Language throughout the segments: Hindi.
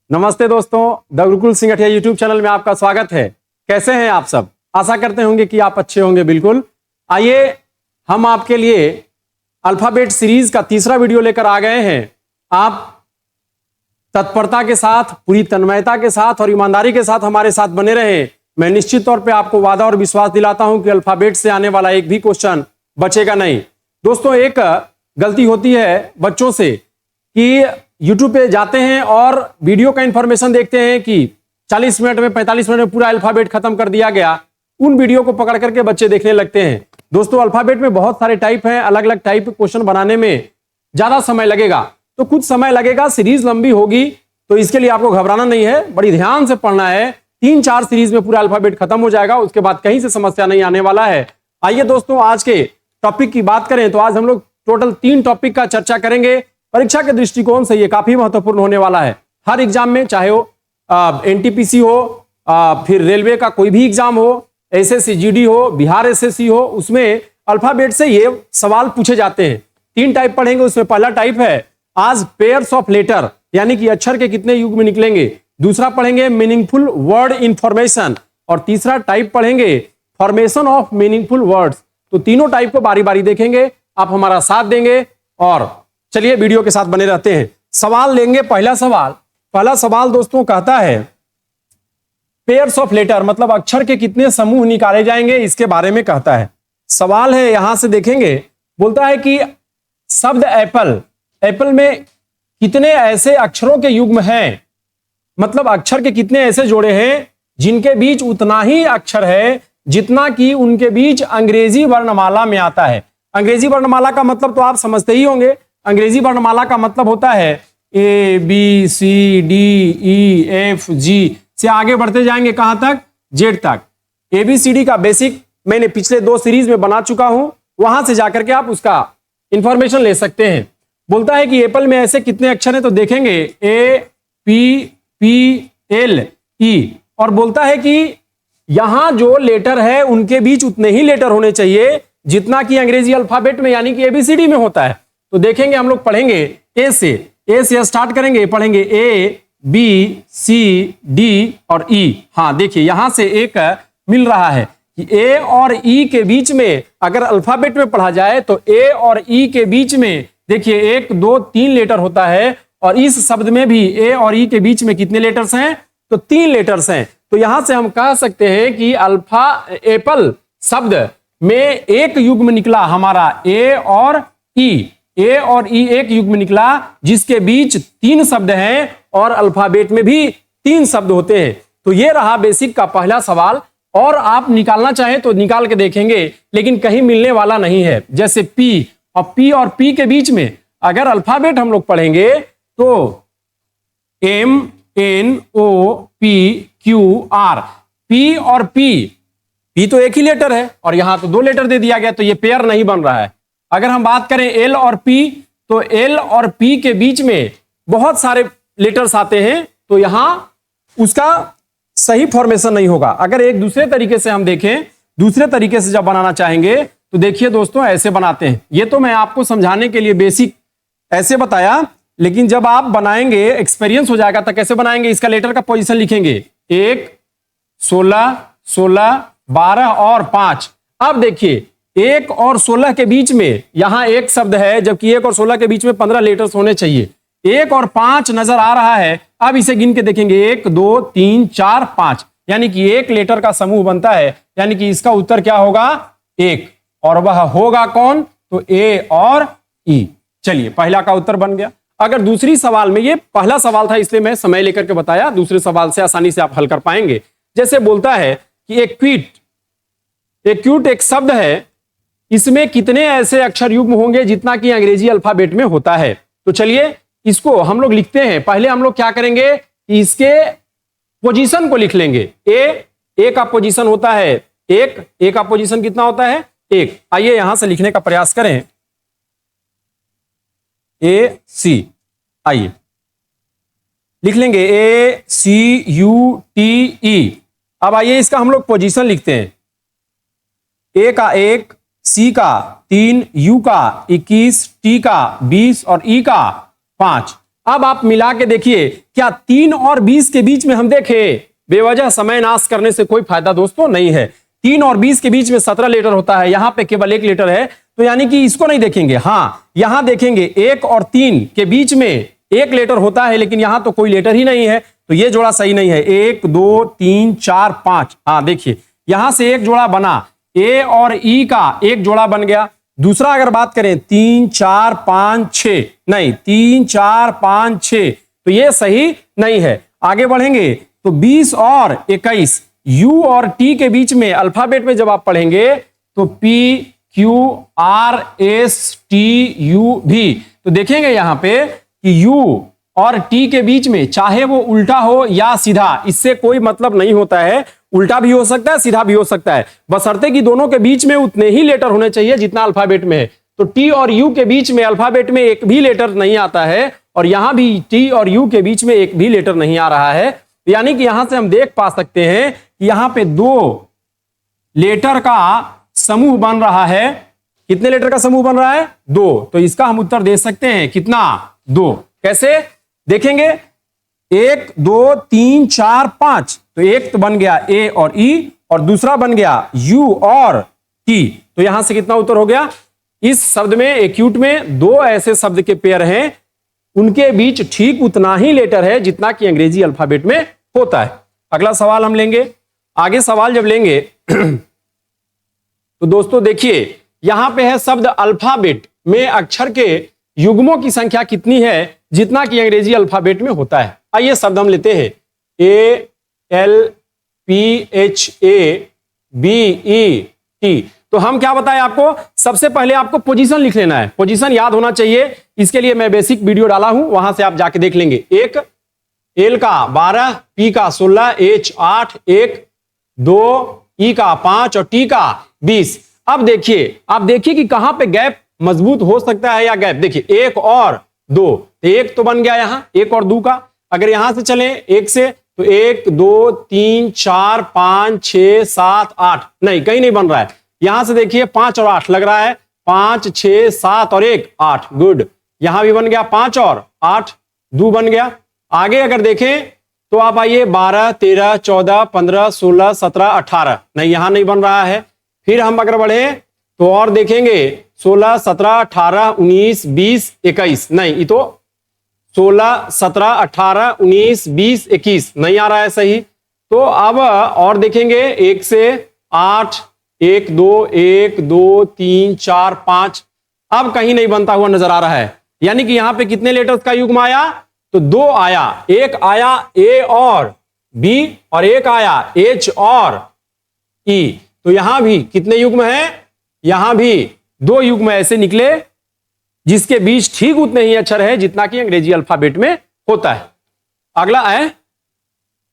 नमस्ते दोस्तों, द गुरुकुल सिंगठिया यूट्यूब चैनल में आपका स्वागत है। कैसे हैं आप सब? आशा करते होंगे कि आप अच्छे होंगे। बिल्कुल, आइए हम आपके लिए अल्फाबेट सीरीज का तीसरा वीडियो लेकर आ गए हैं। आप तत्परता के साथ, पूरी तन्मयता के साथ और ईमानदारी के साथ हमारे साथ बने रहें। मैं निश्चित तौर पे आपको वादा और विश्वास दिलाता हूं कि अल्फाबेट से आने वाला एक भी क्वेश्चन बचेगा नहीं। दोस्तों, एक गलती होती है बच्चों से कि YouTube पे जाते हैं और वीडियो का इंफॉर्मेशन देखते हैं कि 40 मिनट में 45 मिनट में पूरा अल्फाबेट खत्म कर दिया गया। उन वीडियो को पकड़ करके बच्चे देखने लगते हैं। दोस्तों, अल्फाबेट में बहुत सारे टाइप हैं, अलग अलग टाइप के क्वेश्चन बनाने में ज्यादा समय लगेगा, तो कुछ समय लगेगा, सीरीज लंबी होगी, तो इसके लिए आपको घबराना नहीं है, बड़ी ध्यान से पढ़ना है। 3-4 सीरीज में पूरा अल्फाबेट खत्म हो जाएगा, उसके बाद कहीं से समस्या नहीं आने वाला है। आइए दोस्तों, आज के टॉपिक की बात करें तो आज हम लोग टोटल 3 टॉपिक का चर्चा करेंगे। परीक्षा के दृष्टिकोण से ये काफी महत्वपूर्ण होने वाला है। हर एग्जाम में, चाहे वो एनटीपीसी हो, फिर रेलवे का कोई भी एग्जाम हो, एसएससी जीडी हो, बिहार एसएससी हो, उसमें अल्फाबेट से ये सवाल पूछे जाते हैं। 3 टाइप पढ़ेंगे, उसमें पहला टाइप है आज पेयर्स ऑफ लेटर, यानी कि अक्षर के कितने युग में निकलेंगे। दूसरा पढ़ेंगे मीनिंगफुल वर्ड इंफॉर्मेशन, और तीसरा टाइप पढ़ेंगे फॉर्मेशन ऑफ मीनिंगफुल वर्ड्स। तो तीनों टाइप को बारी बारी देखेंगे, आप हमारा साथ देंगे और चलिए वीडियो के साथ बने रहते हैं। सवाल लेंगे। पहला सवाल दोस्तों कहता है पेयर्स ऑफ लेटर, मतलब अक्षर के कितने समूह निकाले जाएंगे, इसके बारे में कहता है। सवाल है, यहां से देखेंगे, बोलता है कि शब्द एप्पल में कितने ऐसे अक्षरों के युग्म हैं, मतलब अक्षर के कितने ऐसे जोड़े हैं जिनके बीच उतना ही अक्षर है जितना कि उनके बीच अंग्रेजी वर्णमाला में आता है। अंग्रेजी वर्णमाला का मतलब तो आप समझते ही होंगे। अंग्रेजी वर्णमाला का मतलब होता है A B C D E F G से आगे बढ़ते जाएंगे कहां तक, जेड तक। ABCD का बेसिक मैंने पिछले 2 सीरीज में बना चुका हूं, वहां से जाकर के आप उसका इंफॉर्मेशन ले सकते हैं। बोलता है कि एप्पल में ऐसे कितने अक्षर हैं, तो देखेंगे APPLE, और बोलता है कि यहां जो लेटर है उनके बीच उतने ही लेटर होने चाहिए जितना कि अंग्रेजी अल्फाबेट में यानी कि ABCD में होता है। तो देखेंगे, हम लोग पढ़ेंगे ए से स्टार्ट करेंगे, पढ़ेंगे A B C D और E। हाँ, देखिए यहां से एक मिल रहा है कि A और E के बीच में अगर अल्फाबेट में पढ़ा जाए तो A और E के बीच में देखिए 1 2 3 लेटर होता है, और इस शब्द में भी A और E के बीच में कितने लेटर्स हैं, तो 3 लेटर्स हैं। तो यहां से हम कह सकते हैं कि एप्पल शब्द में एक युग्म निकला हमारा A और E एक युग्म निकला जिसके बीच 3 शब्द हैं, और अल्फाबेट में भी 3 शब्द होते हैं। तो ये रहा बेसिक का पहला सवाल, और आप निकालना चाहें तो निकाल के देखेंगे, लेकिन कहीं मिलने वाला नहीं है। जैसे P और P के बीच में अगर अल्फाबेट हम लोग पढ़ेंगे तो MNOPQR, P और P तो एक ही लेटर है, और यहां तो 2 लेटर दे दिया गया, तो ये पेयर नहीं बन रहा है। अगर हम बात करें L और P, तो L और P के बीच में बहुत सारे लेटर्स आते हैं, तो यहां उसका सही फॉर्मेशन नहीं होगा। अगर एक दूसरे तरीके से हम देखें, दूसरे तरीके से जब बनाना चाहेंगे तो देखिए दोस्तों, ऐसे बनाते हैं। ये तो मैं आपको समझाने के लिए बेसिक ऐसे बताया, लेकिन जब आप बनाएंगे, एक्सपीरियंस हो जाएगा, तो कैसे बनाएंगे, इसका लेटर का पोजीशन लिखेंगे 1 16 16 12 और 5। अब देखिए 1 और 16 के बीच में यहां एक शब्द है, जबकि 1 और 16 के बीच में 15 लेटर्स होने चाहिए। 1 और 5 नजर आ रहा है। अब इसे गिन के देखेंगे 1 2 3 4 5, यानी कि 1 लेटर का समूह बनता है, यानी कि इसका उत्तर क्या होगा, 1, और वह होगा कौन, तो A और E। चलिए, पहला का उत्तर बन गया। अगर दूसरी सवाल में, ये पहला सवाल था इसलिए मैं समय लेकर के बताया, दूसरे सवाल से आसानी से आप हल कर पाएंगे। जैसे बोलता है कि एक्यूट एक शब्द है, इसमें कितने ऐसे अक्षर युग्म होंगे जितना कि अंग्रेजी अल्फाबेट में होता है। तो चलिए इसको हम लोग लिखते हैं। पहले हम लोग क्या करेंगे, इसके पोजीशन को लिख लेंगे। ए का पोजीशन होता है 1, ए का पोजीशन कितना होता है, 1। आइए यहां से लिखने का प्रयास करें, AC। आइए लिख लेंगे ACUTE। अब आइए इसका हम लोग पोजीशन लिखते हैं। A का 1, C का 3, U का 21, T का 20 और E का 5। अब आप मिला के देखिए, क्या 3 और 20 के बीच में हम देखें, बेवजह समय नाश करने से कोई फायदा दोस्तों नहीं है। 3 और 20 के बीच में 17 लेटर होता है, यहां पे केवल 1 लेटर है, तो यानी कि इसको नहीं देखेंगे। हाँ, यहां देखेंगे 1 और 3 के बीच में 1 लेटर होता है, लेकिन यहां तो कोई लेटर ही नहीं है, तो ये जोड़ा सही नहीं है। 1 2 3 4 5, हाँ देखिए यहां से एक जोड़ा बना, ए और ई का एक जोड़ा बन गया। दूसरा अगर बात करें 3 4 5 6, नहीं 3 4 5 6, तो ये सही नहीं है। आगे बढ़ेंगे तो 20 और 21, यू और टी के बीच में अल्फाबेट में जब आप पढ़ेंगे तो P Q R S T U भी, तो देखेंगे यहां पे कि यू और टी के बीच में चाहे वो उल्टा हो या सीधा, इससे कोई मतलब नहीं होता है। उल्टा भी हो सकता है, सीधा भी हो सकता है, बशर्ते कि दोनों के बीच में उतने ही लेटर होने चाहिए जितना अल्फाबेट में है। तो टी और यू के बीच में अल्फाबेट में एक भी लेटर नहीं आता है, और यहां भी टी और यू के बीच में एक भी लेटर नहीं आ रहा है। यानी कि यहां से हम देख पा सकते हैं कि यहां पे 2 लेटर का समूह बन रहा है। कितने लेटर का समूह बन रहा है? 2। तो इसका हम उत्तर दे सकते हैं कितना? 2। कैसे देखेंगे? 1 2 3 4 5, तो एक तो बन गया ए और ई, और दूसरा बन गया यू और टी। तो यहां से कितना उत्तर हो गया? इस शब्द में, एक्यूट में 2 ऐसे शब्द के पेयर हैं, उनके बीच ठीक उतना ही लेटर है जितना कि अंग्रेजी अल्फाबेट में होता है। अगला सवाल हम लेंगे। आगे सवाल जब लेंगे तो दोस्तों देखिए, यहां पे है शब्द अल्फाबेट में अक्षर के युग्मों की संख्या कितनी है जितना कि अंग्रेजी अल्फाबेट में होता है। आइए शब्द हम लेते हैं, A L P H A B E T. तो हम क्या बताएं आपको? सबसे पहले आपको पोजीशन लिख लेना है, पोजीशन याद होना चाहिए। इसके लिए मैं बेसिक वीडियो डाला हूं, वहां से आप जाके देख लेंगे। 1 एल का 12, पी का 16, एच 8, 1 2 ई का 5 और टी का 20। अब देखिए, आप देखिए कि कहां पे गैप मजबूत हो सकता है या गैप। देखिए 1 और 2, 1 तो बन गया यहां, 1 और 2 का। अगर यहां से चले 1 से, तो 1 2 3 4 5 6 7 8, नहीं कहीं नहीं बन रहा है। यहां से देखिए 5 और 8 लग रहा है, 5 6 7 और 1 8, गुड। यहां भी बन गया 5 और 8, 2 बन गया। आगे अगर देखें तो आप आइए 12 13 14 15 16 17 18, नहीं यहां नहीं बन रहा है। फिर हम अगर बढ़े तो और देखेंगे 16 17 18 19 20 21, नहीं ये तो 16 17 18 19 20 21 नहीं आ रहा है सही। तो अब और देखेंगे 1 से 8, 1 2 1 2 3 4 5, अब कहीं नहीं बनता हुआ नजर आ रहा है। यानी कि यहां पे कितने लेटर्स का युग्म आया? तो 2 आया, एक आया ए और बी और एक आया एच और ई। तो यहां भी कितने युग्म है? यहां भी 2 युग्म ऐसे निकले जिसके बीच ठीक उतने ही अक्षर है जितना कि अंग्रेजी अल्फाबेट में होता है। अगला है,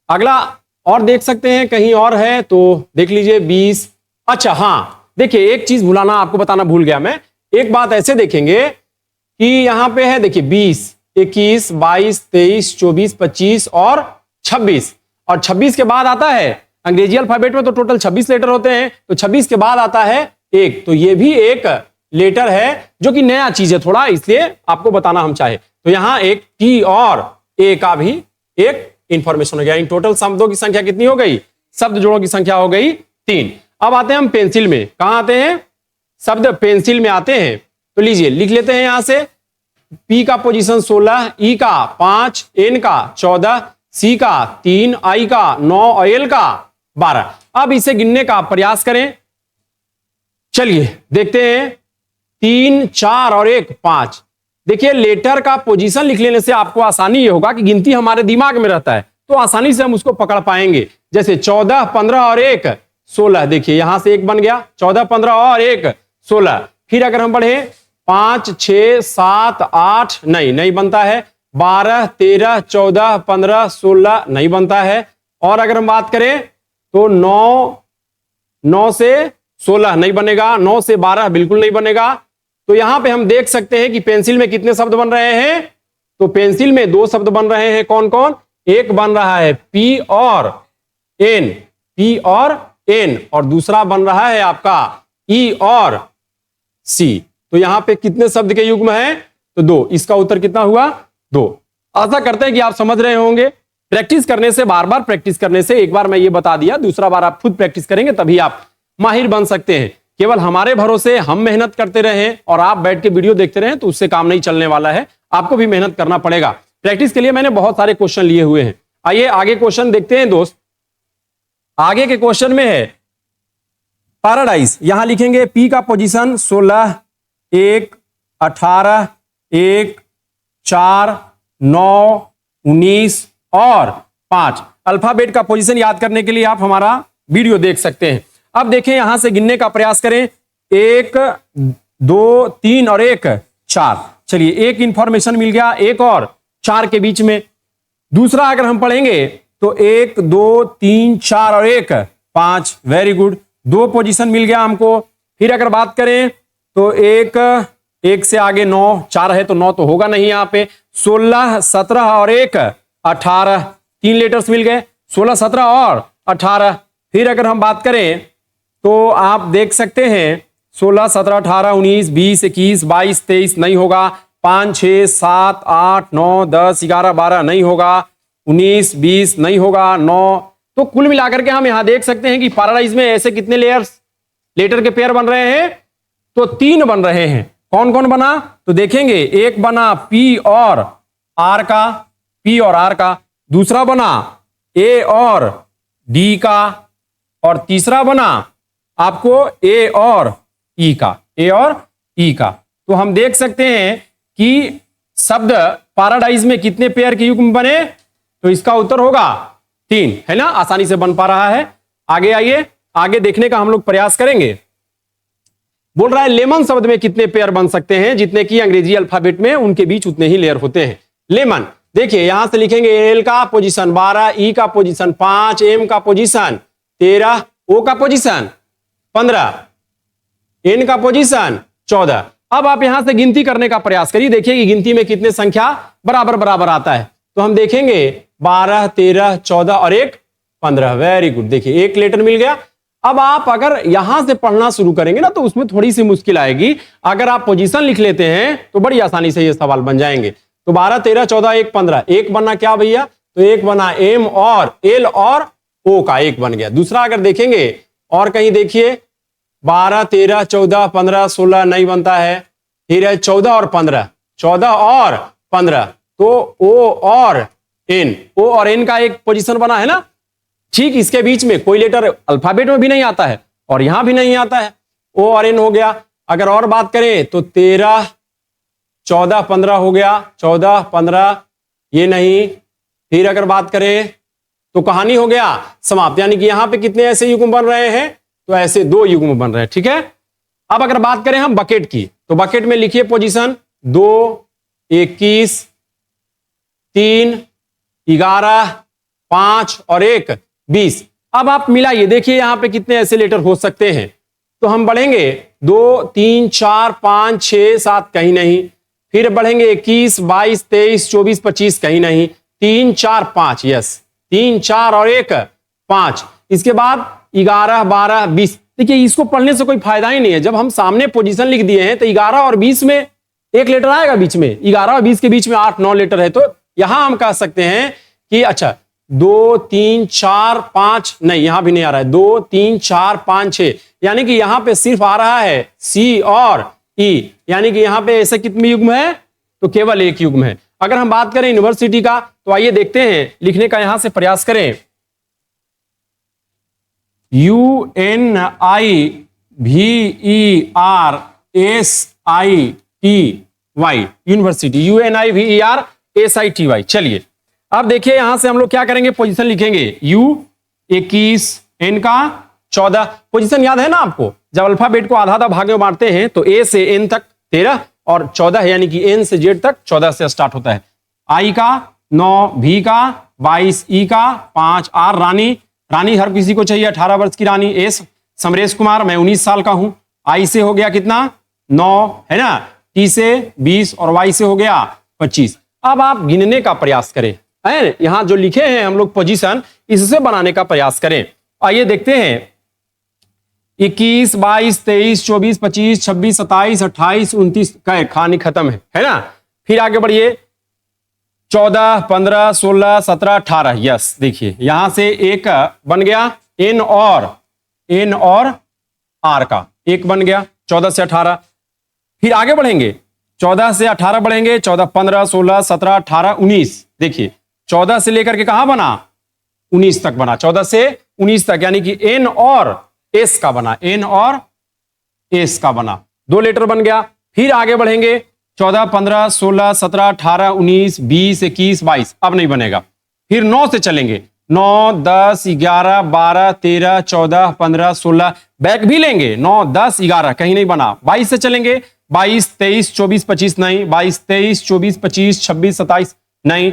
अगला और देख सकते हैं कहीं और है तो देख लीजिए 20। अच्छा हाँ, देखिए एक चीज भुलाना, आपको बताना भूल गया मैं। एक बात ऐसे देखेंगे कि यहां पे है, देखिए 20 21 22 23 24 25 और 26, और 26 के बाद आता है अंग्रेजी अल्फाबेट में तो टोटल 26 लेटर होते हैं, तो 26 के बाद आता है 1, तो ये भी एक लेटर है जो कि नया चीज है थोड़ा, इसलिए आपको बताना हम चाहे। तो यहां एक टी और ए का भी एक इंफॉर्मेशन हो गया। इन टोटल शब्दों की संख्या कितनी हो गई? शब्द जोड़ों की संख्या हो गई 3। अब आते हैं हम पेंसिल में। कहां आते हैं? शब्द पेंसिल में आते हैं। तो लीजिए लिख लेते हैं यहां से, पी का पोजीशन 16, ई का 5, एन का 14, सी का 3, आई का 9 और एल का 12। अब इसे गिनने का प्रयास करें। चलिए देखते हैं, 3 4 और 1 5। देखिए लेटर का पोजीशन लिख लेने से आपको आसानी ये होगा कि गिनती हमारे दिमाग में रहता है, तो आसानी से हम उसको पकड़ पाएंगे। जैसे 14 15 और 1 16, देखिए यहां से 1 बन गया, 14 15 और 1 16। फिर अगर हम बढ़े 5 6 7 8, नहीं बनता है। 12 13 14 15 16 नहीं बनता है। और अगर हम बात करें तो 9 से 16 नहीं बनेगा, 9 से 12 बिल्कुल नहीं बनेगा। तो यहां पे हम देख सकते हैं कि पेंसिल में कितने शब्द बन रहे हैं? तो पेंसिल में 2 शब्द बन रहे हैं। कौन कौन? एक बन रहा है पी और एन, पी और एन, और दूसरा बन रहा है आपका ई और सी। तो यहां पे कितने शब्द के युग्म है? तो 2। इसका उत्तर कितना हुआ? 2। आशा करते हैं कि आप समझ रहे होंगे। प्रैक्टिस करने से, बार बार प्रैक्टिस करने से, एक बार मैं ये बता दिया, दूसरा बार आप खुद प्रैक्टिस करेंगे तभी आप माहिर बन सकते हैं। केवल हमारे भरोसे हम मेहनत करते रहें और आप बैठ के वीडियो देखते रहें तो उससे काम नहीं चलने वाला है, आपको भी मेहनत करना पड़ेगा। प्रैक्टिस के लिए मैंने बहुत सारे क्वेश्चन लिए हुए हैं। आइए आगे क्वेश्चन देखते हैं दोस्त। आगे के क्वेश्चन में है पैराडाइज। यहां लिखेंगे पी का पोजीशन 16, 1, 18, 1, 4, 9, 19 और 5। अल्फाबेट का पोजीशन याद करने के लिए आप हमारा वीडियो देख सकते हैं। अब देखें, यहां से गिनने का प्रयास करें। 1, 2, 3 और 1, 4। चलिए, एक इंफॉर्मेशन मिल गया 1 और 4 के बीच में। दूसरा अगर हम पढ़ेंगे तो 1, 2, 3, 4 और 1, 5। वेरी गुड, 2 पोजीशन मिल गया हमको। फिर अगर बात करें तो 1 से आगे 9, 4 है तो 9 तो होगा नहीं यहां पे। 16, 17 और 1, 18। 3 लेटर्स मिल गए, 16, 17 और 18। फिर अगर हम बात करें तो आप देख सकते हैं 16, 17, 18, 19, 20, 21, 22, 23 नहीं होगा। 5, 6, 7, 8, 9, 10, 11, 12 नहीं होगा। 19, 20 नहीं होगा। 9। तो कुल मिलाकर के हम यहां देख सकते हैं कि पैराडाइज में ऐसे कितने लेयर्स, लेटर के पेयर बन रहे हैं? तो 3 बन रहे हैं। कौन कौन बना तो देखेंगे। एक बना पी और आर का, पी और आर का। दूसरा बना ए और डी का, और तीसरा बना आपको ए और ई का, ए और ई का। तो हम देख सकते हैं कि शब्द पैराडाइज में कितने पेयर के युग्म बने, तो इसका उत्तर होगा 3, है ना। आसानी से बन पा रहा है। आगे आइए, आगे देखने का हम लोग प्रयास करेंगे। बोल रहा है लेमन शब्द में कितने पेयर बन सकते हैं, जितने की अंग्रेजी अल्फाबेट में उनके बीच उतने ही लेयर होते हैं। लेमन देखिए, यहां से लिखेंगे एल का पोजीशन 12, ई का पोजीशन 5, एम का पोजीशन 13, ओ का पोजीशन 15, एन का पोजीशन 14। अब आप यहां से गिनती करने का प्रयास करिए, देखिए कि गिनती में कितने संख्या बराबर बराबर आता है। तो हम देखेंगे 12, 13, 14 और 1, 15। वेरी गुड, देखिए एक लेटर मिल गया। अब आप अगर यहां से पढ़ना शुरू करेंगे ना तो उसमें थोड़ी सी मुश्किल आएगी। अगर आप पोजीशन लिख लेते हैं तो बड़ी आसानी से ये सवाल बन जाएंगे। तो 12, 13, 14, 1, 15। एक बना क्या भैया, तो एक बना एम और एल और ओ का, एक बन गया। दूसरा अगर देखेंगे और कहीं देखिए 12, 13, 14, 15, 16 नहीं बनता है। फिर है 14 और 15, 14 और 15। तो ओ और एन, ओ और एन का एक पोजीशन बना है ना। ठीक इसके बीच में कोई लेटर अल्फाबेट में भी नहीं आता है और यहां भी नहीं आता है, ओ और एन हो गया। अगर और बात करें तो 13, 14, 15 हो गया। 14, 15 ये नहीं। फिर अगर बात करें तो कहानी हो गया समाप्त। यानी कि यहां पे कितने ऐसे युग्म बन रहे हैं, तो ऐसे 2 युग्म बन रहे हैं। ठीक है। अब अगर बात करें हम बकेट की, तो बकेट में लिखिए पोजीशन 2, 21, 3, 11, 5 और 1, 20। अब आप मिलाइए, देखिए यहां पे कितने ऐसे लेटर हो सकते हैं। तो हम बढ़ेंगे 2, 3, 4, 5, 6, 7 कहीं नहीं। फिर बढ़ेंगे 21, 22, 23, 24, 25 कहीं नहीं। 3, 4, 5, यस 3, 4 और 1, 5। इसके बाद 11, 12, 20। देखिए इसको पढ़ने से कोई फायदा ही नहीं है। जब हम सामने पोजीशन लिख दिए हैं तो 11 और 20 में एक लेटर आएगा बीच में। 11 और 20 के बीच में 8, 9 लेटर है। तो यहां हम कह सकते हैं कि अच्छा 2, 3, 4, 5 नहीं, यहां भी नहीं आ रहा है। 2, 3, 4, 5, 6, यानी कि यहां पे सिर्फ आ रहा है सी और ई। यानी कि यहां पे ऐसे कितने युग्म है, तो केवल एक युग्म है। अगर हम बात करें यूनिवर्सिटी का, तो आइए देखते हैं, लिखने का यहां से प्रयास करें। UNIVERSITY, university, UNIVERSITY। चलिए अब देखिए यहां से हम लोग क्या करेंगे, पोजीशन लिखेंगे। U 21, N का 14। पोजीशन याद है ना आपको, जब अल्फाबेट को आधा आधा भाग में बांटते हैं तो A से N तक 13 और 14 यानी कि N से Z तक 14 से स्टार्ट होता है। I का 9, V का 22, E का 5, R रानी, रानी हर किसी को चाहिए, 18 वर्ष की रानी। S समरेश कुमार, मैं 19 साल का हूं। I से हो गया कितना 9, है ना। T से 20 और Y से हो गया 25। अब आप गिनने का प्रयास करें, है यहां जो लिखे हैं हम लोग पोजीशन, इससे बनाने का प्रयास करें। आइए देखते हैं 21, 22, 23, 24, 25, 26, 27, 28, 29 का कहानी खत्म है ना। फिर आगे बढ़िए 14, 15, 16, 17, 18। यस, देखिए यहां से एक बन गया एन और आर का एक बन गया 14 से 18। फिर आगे बढ़ेंगे, 14 से 18 बढ़ेंगे, 14, 15, 16, 17, 18, 19। देखिए 14 से लेकर के कहां बना, 19 तक बना, 14 से 19 तक, यानी कि एन और एस का बना, एन और एस का बना, 2 लेटर बन गया। फिर आगे बढ़ेंगे, 14, 15, 16, 17, 18, 19, 20, 21, 22, अब नहीं बनेगा। फिर 9 से चलेंगे, 9, 10, 11, 12, 13, 14, 15, 16, बैक भी लेंगे, 9, 10, 11, कहीं नहीं बना। 22 से चलेंगे, 22, 23, 24, 25 नहीं, 22, 23, 24, 25, 26, 27 नहीं।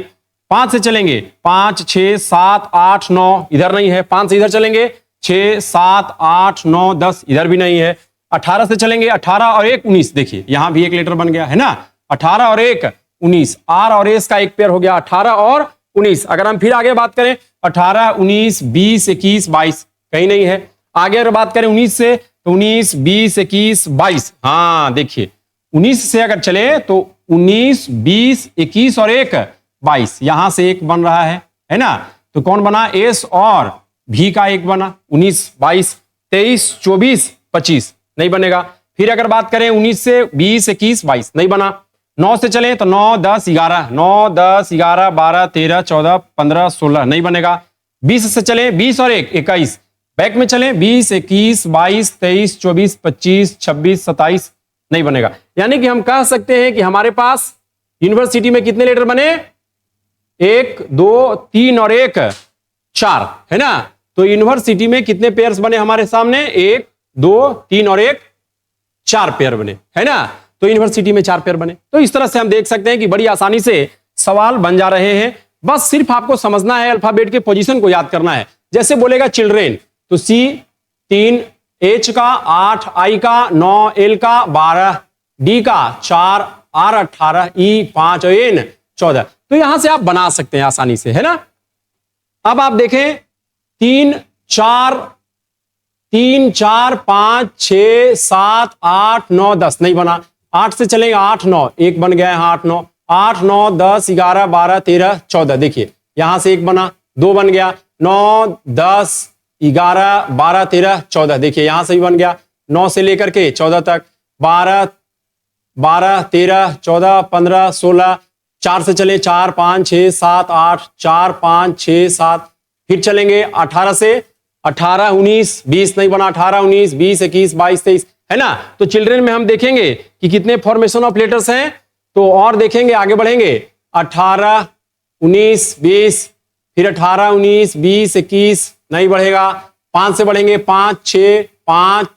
5 से चलेंगे, 5, 6, 7, 8, 9, इधर नहीं है। 5 से इधर चलेंगे, 6, 7, 8, 9, 10, इधर भी नहीं है। 18 से चलेंगे, 18 और 1, 19। देखिए यहां भी एक लेटर बन गया है ना, 18 और 1, 19। आर और एस का एक पेयर हो गया, 18 और 19। अगर हम फिर आगे बात करें, 18, 19, 20, 21, 22, कहीं नहीं है। आगे अगर बात करें 19 से, तो 19, 20, 21, 22। हाँ देखिए 19 से अगर चले तो 19, 20, 21 और 1, 22। यहां से एक बन रहा है ना। तो कौन बना, एस और भी का एक बना, 19, 22, 23, 24, 25 नहीं बनेगा। फिर अगर बात करें 19 से 20, 21, 22 नहीं बना। 9 से चले तो 9, 10, 11, 9, 10, 11, 12, 13, 14, 15, 16 नहीं बनेगा। 20 से चले, 20 और 1, 21। बैक में चले, 20, 21, 22, 23, 24, 25, 26, 27 नहीं बनेगा। यानी कि हम कह सकते हैं कि हमारे पास यूनिवर्सिटी में कितने लेटर बने, 1, 2, 3 और 1, 4 है ना। तो यूनिवर्सिटी में कितने पेयर्स बने हमारे सामने, 1, 2, 3 और 1, 4 पेयर बने, है ना। तो यूनिवर्सिटी में 4 पेयर बने। तो इस तरह से हम देख सकते हैं कि बड़ी आसानी से सवाल बन जा रहे हैं। बस सिर्फ आपको समझना है, अल्फाबेट के पोजीशन को याद करना है। जैसे बोलेगा चिल्ड्रेन, तो सी 3, एच का 8, आई का 9, एल का 12, डी का 4, आर 18, ई 5 और एन 14। तो यहां से आप बना सकते हैं आसानी से, है ना। अब आप देखें 3, 4, 5, 6, 7, 8, 9, 10 नहीं बना। 8 से चलेंगे, 8, 9, एक बन गया है, 8, 9, 8, 9, 10, 11, 12, 13, 14। देखिए यहां से एक बना, 2 बन गया। 9, 10, 11, 12, 13, 14। देखिए यहां से भी बन गया, 9 से लेकर के 14 तक, 12, 13, 14, 15, 16। 4 से चले, 4, 5, 6, 7, 8, 4, 5, 6, 7। फिर चलेंगे 18 से, 18, 19, 20 नहीं बना। 18, 19, 20, 21, 22, 23 है ना। तो चिल्ड्रन में हम देखेंगे कि कितने फॉर्मेशन ऑफ लेटर्स हैं, तो और देखेंगे, आगे बढ़ेंगे, 18, 19, 20, फिर 18, 19, 20, 21 नहीं बढ़ेगा। 5 से बढ़ेंगे, 5,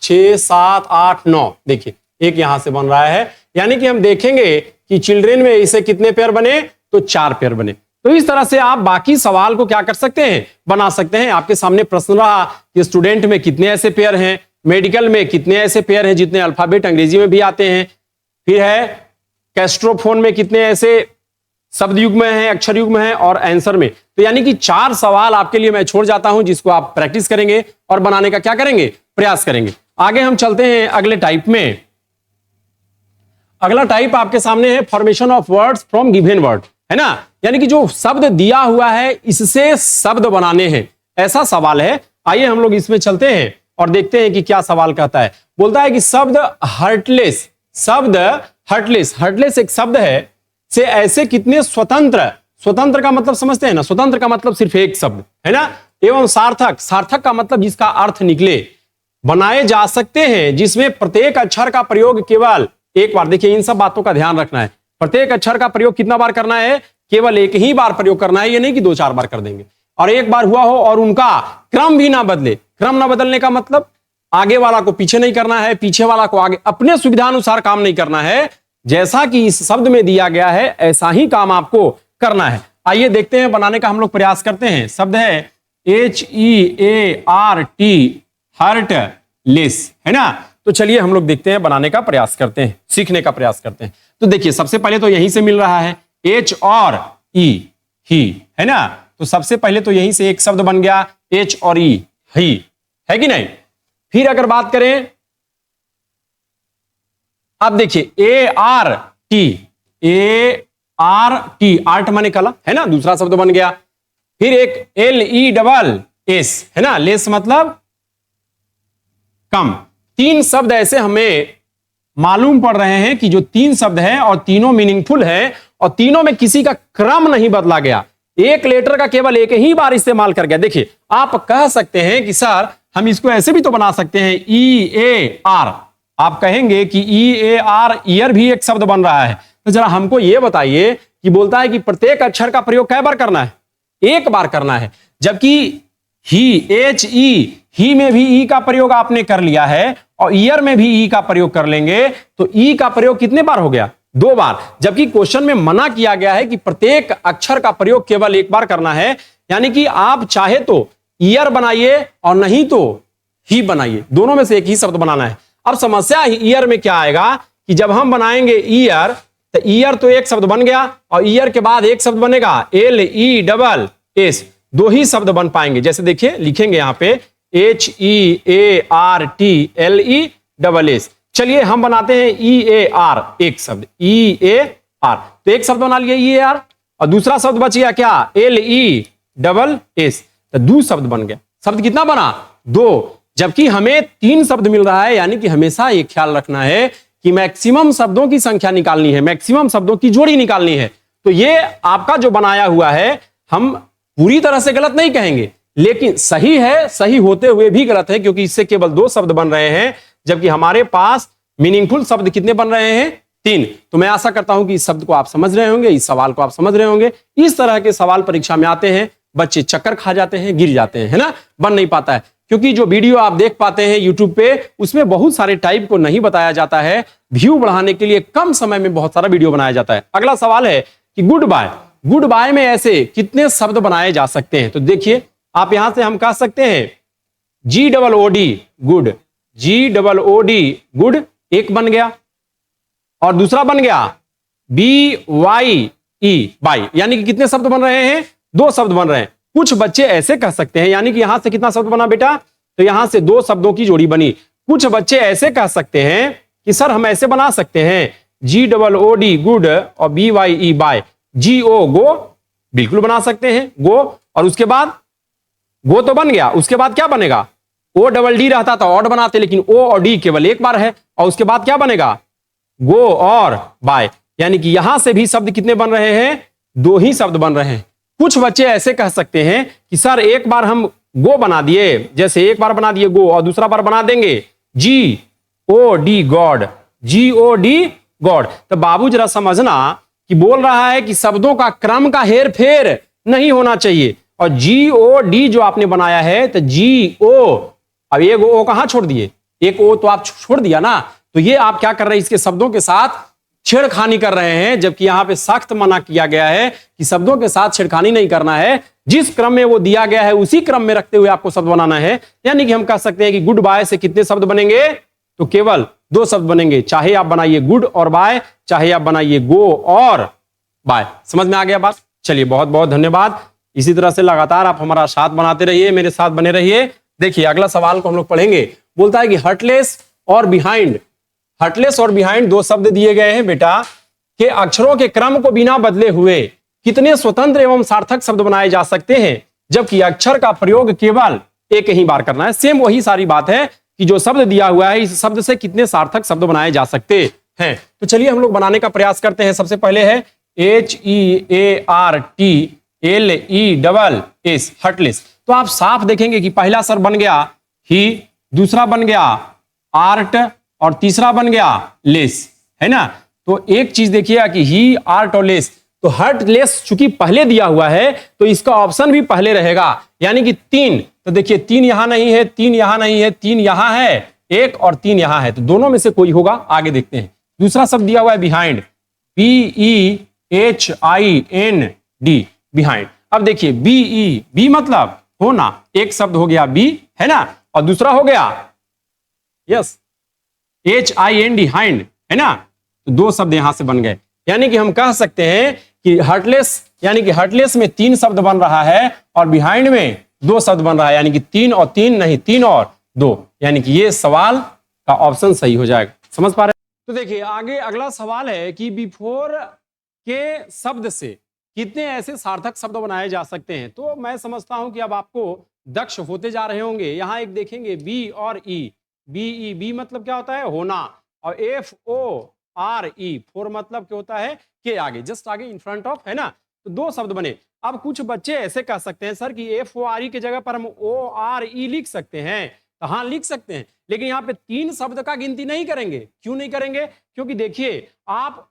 6, 7, 8, 9। देखिए एक यहां से बन रहा है। यानी कि हम देखेंगे कि चिल्ड्रन में इसे कितने पेयर बने, तो 4 पेयर बने। तो इस तरह से आप बाकी सवाल को क्या कर सकते हैं, बना सकते हैं। आपके सामने प्रश्न रहा कि स्टूडेंट में कितने ऐसे पेयर हैं, मेडिकल में कितने ऐसे पेयर हैं जितने अल्फाबेट अंग्रेजी में भी आते हैं, फिर है कैस्ट्रोफोन में कितने ऐसे शब्द युग में है, अक्षर युग में है, और आंसर में। तो यानी कि 4 सवाल आपके लिए मैं छोड़ जाता हूं, जिसको आप प्रैक्टिस करेंगे और बनाने का क्या करेंगे, प्रयास करेंगे। आगे हम चलते हैं अगले टाइप में। अगला टाइप आपके सामने है formation of words from given word, है ना। यानी कि जो शब्द दिया हुआ है इससे शब्द बनाने हैं, ऐसा सवाल है। आइए हम लोग इसमें चलते हैं और देखते हैं कि क्या सवाल कहता है। बोलता है कि शब्द हर्टलेस, शब्द हर्टलेस, हर्टलेस एक शब्द है, से ऐसे कितने स्वतंत्र, स्वतंत्र का मतलब समझते हैं ना, स्वतंत्र का मतलब सिर्फ एक शब्द है ना, एवं सार्थक, सार्थक का मतलब जिसका अर्थ निकले, बनाए जा सकते हैं जिसमें प्रत्येक अक्षर का प्रयोग केवल एक बार। देखिए इन सब बातों का ध्यान रखना है। प्रत्येक अक्षर का प्रयोग कितना बार करना है, केवल एक ही बार प्रयोग करना है, ये नहीं कि 2-4 बार कर देंगे। और एक बार हुआ हो और उनका क्रम भी ना बदले। क्रम ना बदलने का मतलब आगे वाला को पीछे नहीं करना है, पीछे वाला को आगे, अपने सुविधानुसार काम नहीं करना है। जैसा कि इस शब्द में दिया गया है ऐसा ही काम आपको करना है। आइए देखते हैं, बनाने का हम लोग प्रयास करते हैं। शब्द है HEART, हर्ट लेस, है ना। तो चलिए हम लोग देखते हैं, बनाने का प्रयास करते हैं, सीखने का प्रयास करते हैं। तो देखिए सबसे पहले तो यहीं से मिल रहा है H और E, ही, है ना। तो सबसे पहले तो यहीं से एक शब्द बन गया H और E, ही, है कि नहीं। फिर अगर बात करें, अब देखिए ART, आर टी, आर्ट माने कला, है ना, दूसरा शब्द बन गया। फिर एक LESS, है ना, लेस मतलब कम। तीन शब्द ऐसे हमें मालूम पड़ रहे हैं कि जो तीन शब्द हैं और तीनों मीनिंगफुल है और तीनों में किसी का क्रम नहीं बदला गया, एक लेटर का केवल एक ही बार इस्तेमाल कर गया। देखिए, आप कह सकते हैं कि सर हम इसको ऐसे भी तो बना सकते हैं, EAR। आप कहेंगे कि EAR, ईयर भी एक शब्द बन रहा है। तो जरा हमको यह बताइए कि बोलता है कि प्रत्येक अक्षर का प्रयोग कै बार करना है? एक बार करना है। जबकि ही, HE, ही में भी ई का प्रयोग आपने कर लिया है और ईयर में भी ई का प्रयोग कर लेंगे, तो ई का प्रयोग कितने बार हो गया? 2 बार। जबकि क्वेश्चन में मना किया गया है कि प्रत्येक अक्षर का प्रयोग केवल एक बार करना है। यानी कि आप चाहे तो ईयर बनाइए और नहीं तो ही बनाइए, दोनों में से एक ही शब्द बनाना है। अब समस्या ईयर में क्या आएगा कि जब हम बनाएंगे ईयर, तो ईयर तो एक शब्द बन गया और ईयर के बाद एक शब्द बनेगा LESS, 2 ही शब्द बन पाएंगे। जैसे देखिए, लिखेंगे यहां पे HEARTLESS। चलिए हम बनाते हैं EAR, एक शब्द EAR, तो एक शब्द बना लिए EAR और दूसरा शब्द बच गया क्या? LESS, तो 2 शब्द बन गया। शब्द कितना बना? 2। जबकि हमें 3 शब्द मिल रहा है। यानी कि हमेशा ये ख्याल रखना है कि मैक्सिमम शब्दों की संख्या निकालनी है, मैक्सिमम शब्दों की जोड़ी निकालनी है। तो ये आपका जो बनाया हुआ है, हम पूरी तरह से गलत नहीं कहेंगे, लेकिन सही है, सही होते हुए भी गलत है, क्योंकि इससे केवल 2 शब्द बन रहे हैं, जबकि हमारे पास मीनिंगफुल शब्द कितने बन रहे हैं? 3। तो मैं आशा करता हूं कि इस शब्द को आप समझ रहे होंगे, इस सवाल को आप समझ रहे होंगे। इस तरह के सवाल परीक्षा में आते हैं, बच्चे चक्कर खा जाते हैं, गिर जाते हैं, है ना, बन नहीं पाता है। क्योंकि जो वीडियो आप देख पाते हैं यूट्यूब पे, उसमें बहुत सारे टाइप को नहीं बताया जाता है। व्यू बढ़ाने के लिए कम समय में बहुत सारा वीडियो बनाया जाता है। अगला सवाल है कि गुड बाय, गुड बाय में ऐसे कितने शब्द बनाए जा सकते हैं? तो देखिए, आप यहां से हम कह सकते हैं GOOD, गुड, GOOD, गुड, एक बन गया और दूसरा बन गया BYE, बाई। यानी कि कितने शब्द बन रहे हैं? 2 शब्द बन रहे हैं। कुछ बच्चे ऐसे कह सकते हैं, यानी कि यहां से कितना शब्द बना बेटा? तो यहां से 2 शब्दों की जोड़ी बनी। कुछ बच्चे ऐसे कह सकते हैं कि सर हम ऐसे बना सकते हैं GOOD, गुड, और BYE, बाय, GO, गो, बिल्कुल बना सकते हैं, गो। और उसके बाद गो तो बन गया, उसके बाद क्या बनेगा? ODD रहता तो ऑड बनाते, लेकिन O और D केवल एक बार है। और उसके बाद क्या बनेगा? गो और बाय। यानी कि यहां से भी शब्द कितने बन रहे हैं? 2 ही शब्द बन रहे हैं। कुछ बच्चे ऐसे कह सकते हैं कि सर एक बार हम गो बना दिए, जैसे एक बार बना दिए गो और दूसरा बार बना देंगे GOD, गॉड, GOD, गॉड। तो बाबू जरा समझना कि बोल रहा है कि शब्दों का क्रम का हेर फेर नहीं होना चाहिए। और GOD जो आपने बनाया है, तो GO, अब एक O कहां छोड़ दिए? एक O तो आप छोड़ दिया ना। तो ये आप क्या कर रहे हैं? इसके शब्दों के साथ छेड़खानी कर रहे हैं, जबकि यहां पे सख्त मना किया गया है कि शब्दों के साथ छेड़खानी नहीं करना है। जिस क्रम में वो दिया गया है उसी क्रम में रखते हुए आपको शब्द बनाना है। यानी कि हम कह सकते हैं कि गुड बाय से कितने शब्द बनेंगे? तो केवल 2 शब्द बनेंगे। चाहे आप बनाइए गुड और बाय, चाहे आप बनाइए गो और बाय। समझ में आ गया बात? चलिए, बहुत बहुत धन्यवाद। इसी तरह से लगातार आप हमारा साथ बनाते रहिए, मेरे साथ बने रहिए। देखिए, अगला सवाल को हम लोग पढ़ेंगे। बोलता है कि हर्टलेस और बिहाइंड, हर्टलेस और बिहाइंड 2 शब्द दिए गए हैं बेटा, के अक्षरों के क्रम को बिना बदले हुए कितने स्वतंत्र एवं सार्थक शब्द बनाए जा सकते हैं, जबकि अक्षर का प्रयोग केवल एक ही बार करना है। सेम वही सारी बात है कि जो शब्द दिया हुआ है, इस शब्द से कितने सार्थक शब्द बनाए जा सकते हैं। तो चलिए हम लोग बनाने का प्रयास करते हैं। सबसे पहले है HEARTLESS, हर्टलेस। तो आप साफ देखेंगे कि पहला सर बन गया ही, दूसरा बन गया आर्ट और तीसरा बन गया लेस, है ना। तो एक चीज देखिएगा कि ही, आर्ट और लेस, तो हर्टलेस चूंकि पहले दिया हुआ है तो इसका ऑप्शन भी पहले रहेगा, यानी कि 3। तो देखिए 3 यहां नहीं है, 3 यहां नहीं है, 3 यहां है, 1 और 3 यहां है, तो दोनों में से कोई होगा। आगे देखते हैं। दूसरा शब्द दिया हुआ है बिहाइंड, BEHIND, बिहाइंड। अब देखिए बी मतलब होना, एक शब्द हो गया बी, है ना, और दूसरा हो गया यस HIND, हाइंड, है ना। तो 2 शब्द यहां से बन गए। यानी कि हम कह सकते हैं कि हर्टलेस, यानी कि हर्टलेस में 3 शब्द बन रहा है और बिहाइंड में 2 शब्द बन रहा है, यानी कि 3 और 3 नहीं, 3 और 2, यानी कि ये सवाल का ऑप्शन सही हो जाएगा। समझ पा रहे हैं? तो देखिए आगे अगला सवाल है कि बिफोर के शब्द से कितने ऐसे सार्थक शब्द बनाए जा सकते हैं। तो मैं समझता हूं कि अब आपको दक्ष होते जा रहे होंगे। यहां एक देखेंगे बी और ई, बी ई, बी मतलब क्या होता है होना, और F O R E, fore मतलब क्या होता है के आगे, जस्ट आगे, इन फ्रंट ऑफ, है ना। तो दो शब्द बने। अब कुछ बच्चे ऐसे कह सकते हैं सर कि एफ ओ आर ई की जगह पर हम ओ आर ई लिख सकते हैं। तो हाँ लिख सकते हैं, लेकिन यहाँ पे तीन शब्द का गिनती नहीं करेंगे। क्यों नहीं करेंगे? क्योंकि देखिए आप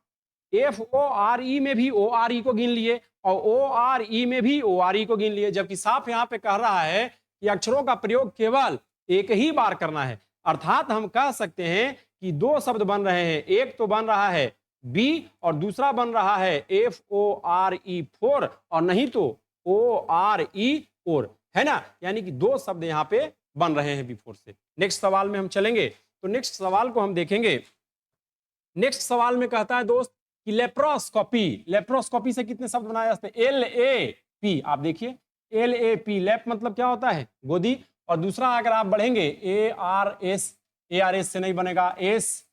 एफ ओ आर ई में भी ओ आर ई को गिन लिए और ओ आर ई में भी ओ आर ई को गिन लिए, जबकि साफ यहाँ पे कह रहा है कि अक्षरों का प्रयोग केवल एक ही बार करना है। अर्थात हम कह सकते हैं कि दो शब्द बन रहे हैं, एक तो बन रहा है बी और दूसरा बन रहा है F O R E, fore, और नहीं तो ओ आर ई, और, है ना। यानी कि दो शब्द यहाँ पे बन रहे हैं बिफोर से। नेक्स्ट सवाल में हम चलेंगे, तो नेक्स्ट सवाल को हम देखेंगे। नेक्स्ट सवाल में कहता है दोस्त कि लेप्रोस्कोपी, लेप्रोस्कोपी से कितने शब्द बनाए जाते हैं? एल ए पी, आप देखिए एल ए पी, लेप मतलब क्या होता है गोदी, और दूसरा अगर आप बढ़ेंगे ए आर एस से नहीं बनेगा, एस,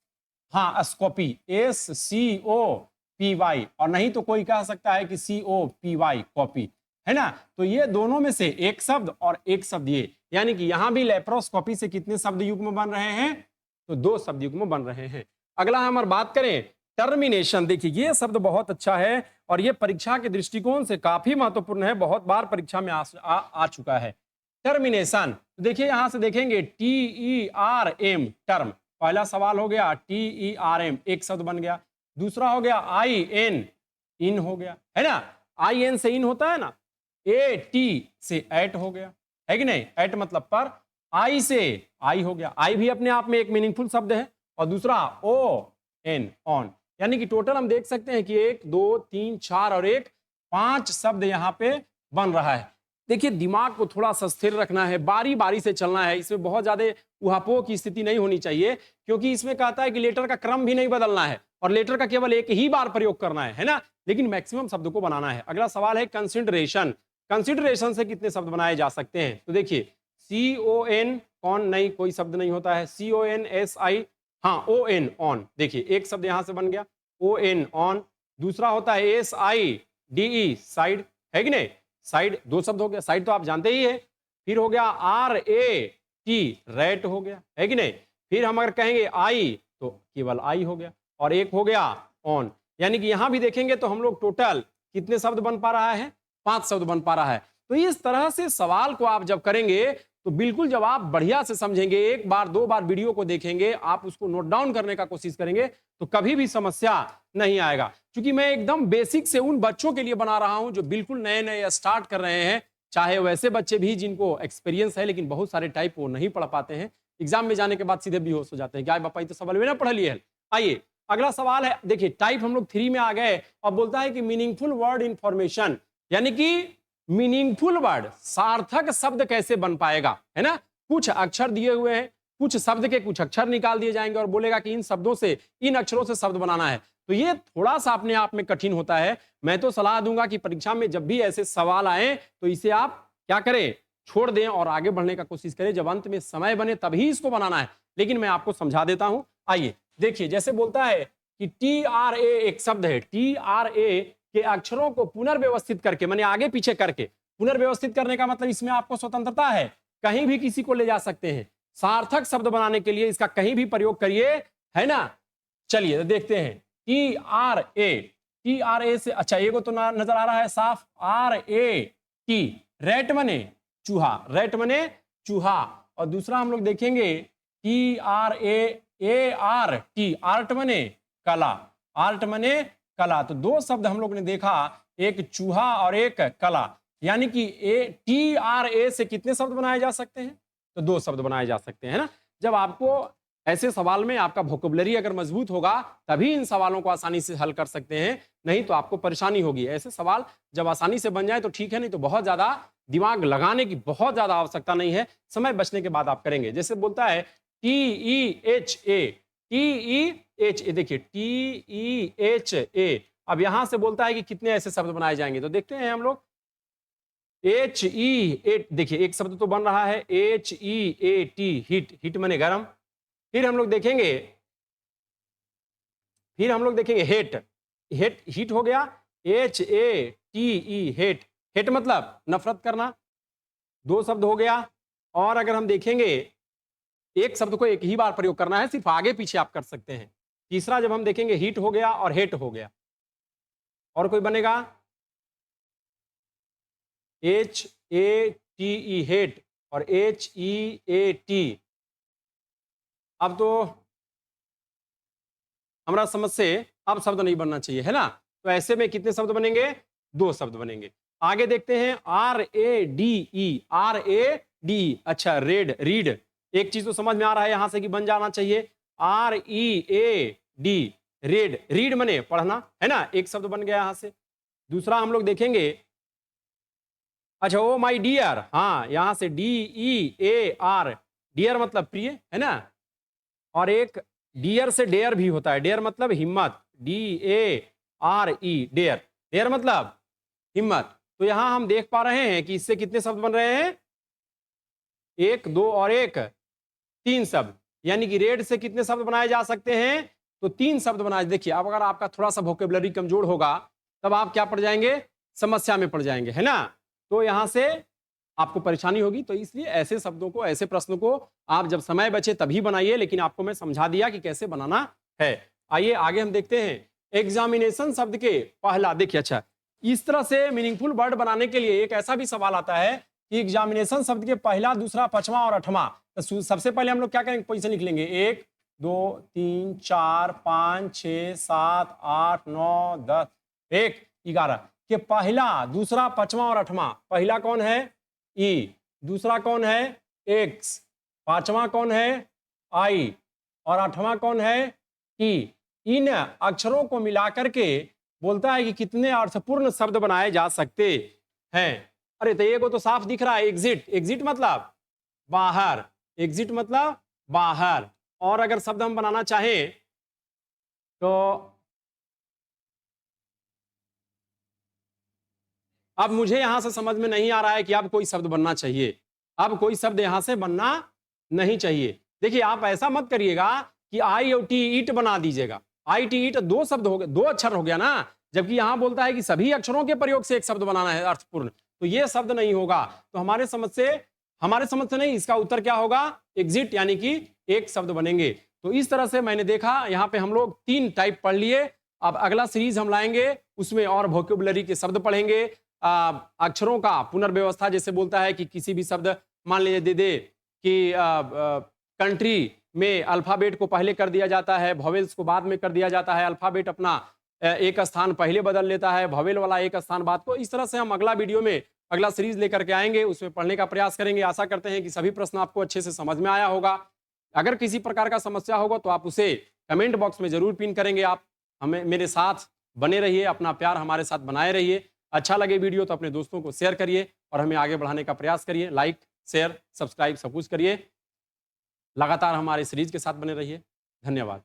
हाँ scopy, S C O P Y, और नहीं तो कोई कह सकता है कि C O P Y, copy, है ना। तो ये दोनों में से एक शब्द और एक शब्द ये, यानी कि यहां भी लेप्रोस्कोपी से कितने शब्द युग्म बन रहे हैं? तो दो शब्द युग्म बन रहे हैं। अगला हम बात करें टर्मिनेशन। देखिए ये शब्द बहुत अच्छा है और ये परीक्षा के दृष्टिकोण से काफी महत्वपूर्ण है, बहुत बार परीक्षा में आ चुका है। टर्मिनेशन, देखिए यहां से देखेंगे T E R M, term, पहला सवाल हो गया टी ई आर एम, एक शब्द बन गया। दूसरा हो गया आई एन, इन हो गया, है ना, आई एन से इन होता है ना, ए टी से एट हो गया, है कि नहीं, एट मतलब पर, आई से आई हो गया, आई भी अपने आप में एक मीनिंगफुल शब्द है, और दूसरा ओ एन, ऑन, यानी कि टोटल हम देख सकते हैं कि एक, दो, तीन, चार और एक, पांच शब्द यहां पे बन रहा है। देखिए दिमाग को थोड़ा सा स्थिर रखना है, बारी बारी से चलना है, इसमें बहुत ज्यादा उहापोह की स्थिति नहीं होनी चाहिए, क्योंकि इसमें कहता है कि लेटर का क्रम भी नहीं बदलना है और लेटर का केवल एक ही बार प्रयोग करना है ना, लेकिन मैक्सिमम शब्द को बनाना है। अगला सवाल है कंसिडरेशन, कंसिडरेशन से कितने शब्द बनाए जा सकते हैं? तो देखिए सी ओ एन, कौन, नहीं कोई शब्द नहीं होता है, सी ओ एन एस आई, हाँ ओ एन, ऑन, देखिए एक शब्द यहां से बन गया, ओ एन, ऑन। दूसरा होता है S I D E, side, है कि नहीं, साइड, दो शब्द हो गया, साइड तो आप जानते ही है। फिर हो गया आर ए टी, रेट हो गया, है कि नहीं। फिर हम अगर कहेंगे आई तो केवल आई हो गया, और एक हो गया ऑन, यानी कि यहां भी देखेंगे तो हम लोग टोटल कितने शब्द बन पा रहा है? पांच शब्द बन पा रहा है। तो इस तरह से सवाल को आप जब करेंगे तो बिल्कुल जवाब बढ़िया से समझेंगे, एक बार दो बार वीडियो को देखेंगे, आप उसको नोट डाउन करने का कोशिश करेंगे तो कभी भी समस्या नहीं आएगा। क्योंकि मैं एकदम बेसिक से उन बच्चों के लिए बना रहा हूं जो बिल्कुल नए नए स्टार्ट कर रहे हैं, चाहे वैसे बच्चे भी जिनको एक्सपीरियंस है लेकिन बहुत सारे टाइप वो नहीं पढ़ पाते हैं, एग्जाम में जाने के बाद सीधे बेहोश हो जाते हैं, क्या पापा ये तो सवाल ना पढ़ लिए है। आइए अगला सवाल है, देखिए टाइप हम लोग 3 में आ गए, और बोलता है कि मीनिंगफुल वर्ड इंफॉर्मेशन, यानी कि मीनिंगफुल वर्ड, सार्थक शब्द कैसे बन पाएगा, है ना। कुछ अक्षर दिए हुए हैं, कुछ शब्द के कुछ अक्षर निकाल दिए जाएंगे और बोलेगा कि इन शब्दों से, इन अक्षरों से शब्द बनाना है। तो ये थोड़ा सा अपने आप में कठिन होता है। मैं तो सलाह दूंगा कि परीक्षा में जब भी ऐसे सवाल आए तो इसे आप क्या करें, छोड़ दें और आगे बढ़ने का कोशिश करें, जब अंत में समय बने तभी इसको बनाना है। लेकिन मैं आपको समझा देता हूं, आइए देखिए, जैसे बोलता है कि टी आर ए एक शब्द है, टी आर ए के अक्षरों को पुनर्व्यवस्थित करके, माने आगे पीछे करके, पुनर्व्यवस्थित करने का मतलब इसमें आपको स्वतंत्रता है, कहीं भी किसी को ले जा सकते हैं। सार्थक शब्द बनाने के लिए इसका कहीं भी प्रयोग करिए, है ना। चलिए तो देखते हैं, टी आर ए से, अच्छा एगो तो नजर आ रहा है साफ, आर ए टी, रेट मने चूहा, रेट मने चूहा, और दूसरा हम लोग देखेंगे T R A R T, art मने कला, आर्ट मने कला। तो दो शब्द हम लोग ने देखा, एक चूहा और एक कला, यानी कि टी आर ए से कितने शब्द बनाए जा सकते हैं? तो दो शब्द बनाए जा सकते हैं, है ना। जब आपको ऐसे सवाल में आपका वोकैबुलरी अगर मजबूत होगा तभी इन सवालों को आसानी से हल कर सकते हैं, नहीं तो आपको परेशानी होगी। ऐसे सवाल जब आसानी से बन जाए तो ठीक है, नहीं तो बहुत ज्यादा दिमाग लगाने की बहुत ज्यादा आवश्यकता नहीं है, समय बचने के बाद आप करेंगे। जैसे बोलता है T E H A, T E H A, देखिए टी ई एच ए, अब यहां से बोलता है कि कितने ऐसे शब्द बनाए जाएंगे, तो देखते हैं हम लोग। एच ई ए, देखिए एक शब्द तो बन रहा है, H E A T, heat, heat माने गरम। फिर हम लोग देखेंगे हेट, हेट हीट हो गया, HATE हेट, हेट मतलब नफरत करना, 2 शब्द हो गया। और अगर हम देखेंगे एक शब्द को एक ही बार प्रयोग करना है, सिर्फ आगे पीछे आप कर सकते हैं। तीसरा जब हम देखेंगे हीट हो गया और हेट हो गया। और कोई बनेगा HATE हेट और HEAT। अब तो हमारा समझ से अब शब्द नहीं बनना चाहिए, है ना। तो ऐसे में कितने शब्द बनेंगे? 2 शब्द बनेंगे। आगे देखते हैं RADE। अच्छा, रेड, रीड। एक चीज तो समझ में आ रहा है यहां से कि बन जाना चाहिए READ, रेड। रीड मने पढ़ना, है ना, एक शब्द बन गया यहां से। दूसरा हम लोग देखेंगे, अच्छा, ओ माई डियर, हाँ, यहां से DEAR, डियर मतलब प्रिय, है ना। और एक डियर से डेयर भी होता है, डेयर मतलब हिम्मत, DARE, डेयर, डेयर मतलब हिम्मत। तो यहां हम देख पा रहे हैं कि इससे कितने शब्द बन रहे हैं? 1, 2 और 1, 3 शब्द। यानी कि रेड से कितने शब्द बनाए जा सकते हैं? तो 3 शब्द बनाए। देखिए, अब अगर आपका थोड़ा सा वोकेबलरी कमजोर होगा तब आप क्या पड़ जाएंगे? समस्या में पड़ जाएंगे, है ना। तो यहां से आपको परेशानी होगी। तो इसलिए ऐसे शब्दों को, ऐसे प्रश्नों को आप जब समय बचे तभी बनाइए, लेकिन आपको मैं समझा दिया कि कैसे बनाना है। आइए आगे हम देखते हैं। एग्जामिनेशन शब्द के पहला, देखिए, अच्छा, इस तरह से मीनिंगफुल वर्ड बनाने के लिए एक ऐसा भी सवाल आता है कि एग्जामिनेशन शब्द के पहला, दूसरा, पांचवा और 8वां, तो सबसे पहले हम लोग क्या करेंगे? पोजीशन लिख लेंगे, 1, 2, 3, 4, 5, 6, 7, 8, 9, 10, 1, 11 के पहला, दूसरा, पांचवा और 8वां। पहला कौन है? E, दूसरा कौन है? X, पांचवा कौन है? I और 8वां कौन है? E। इन अक्षरों को मिलाकर के बोलता है कि कितने अर्थपूर्ण शब्द बनाए जा सकते हैं। अरे तो ये को तो साफ दिख रहा है, एग्जिट। एग्जिट मतलब बाहर, एग्जिट मतलब बाहर। और अगर शब्द हम बनाना चाहें तो अब मुझे यहां से समझ में नहीं आ रहा है कि अब कोई शब्द बनना चाहिए। अब कोई शब्द यहां से बनना नहीं चाहिए। देखिए, आप ऐसा मत करिएगा कि आई और टी ईट बना दीजिएगा। आई टी ईट 2 शब्द हो गए, 2 अक्षर हो गया ना। जबकि यहां बोलता है कि सभी अक्षरों के प्रयोग से एक शब्द बनाना है अर्थपूर्ण, तो यह शब्द नहीं होगा। तो हमारे समझ से नहीं, इसका उत्तर क्या होगा? एग्जिट, यानी कि एक शब्द बनेंगे। तो इस तरह से मैंने देखा, यहां पे हम लोग 3 टाइप पढ़ लिए। अब अगला सीरीज हम लाएंगे, उसमें और वोकेबुलरी के शब्द पढ़ेंगे। अक्षरों का पुनर्व्यवस्था, जैसे बोलता है कि किसी भी शब्द, मान लीजिए दे दे कि कंट्री में अल्फाबेट को पहले कर दिया जाता है, वॉवेल्स को बाद में कर दिया जाता है। अल्फाबेट अपना एक स्थान पहले बदल लेता है, वॉवेल वाला एक स्थान बाद को। इस तरह से हम अगला वीडियो में अगला सीरीज लेकर के आएंगे, उसमें पढ़ने का प्रयास करेंगे। आशा करते हैं कि सभी प्रश्न आपको अच्छे से समझ में आया होगा। अगर किसी प्रकार का समस्या होगा तो आप उसे कमेंट बॉक्स में जरूर पिन करेंगे। आप हमें, मेरे साथ बने रहिए, अपना प्यार हमारे साथ बनाए रहिए। अच्छा लगे वीडियो तो अपने दोस्तों को शेयर करिए और हमें आगे बढ़ाने का प्रयास करिए। लाइक, शेयर, सब्सक्राइब सब कुछ करिए। लगातार हमारे सीरीज के साथ बने रहिए। धन्यवाद।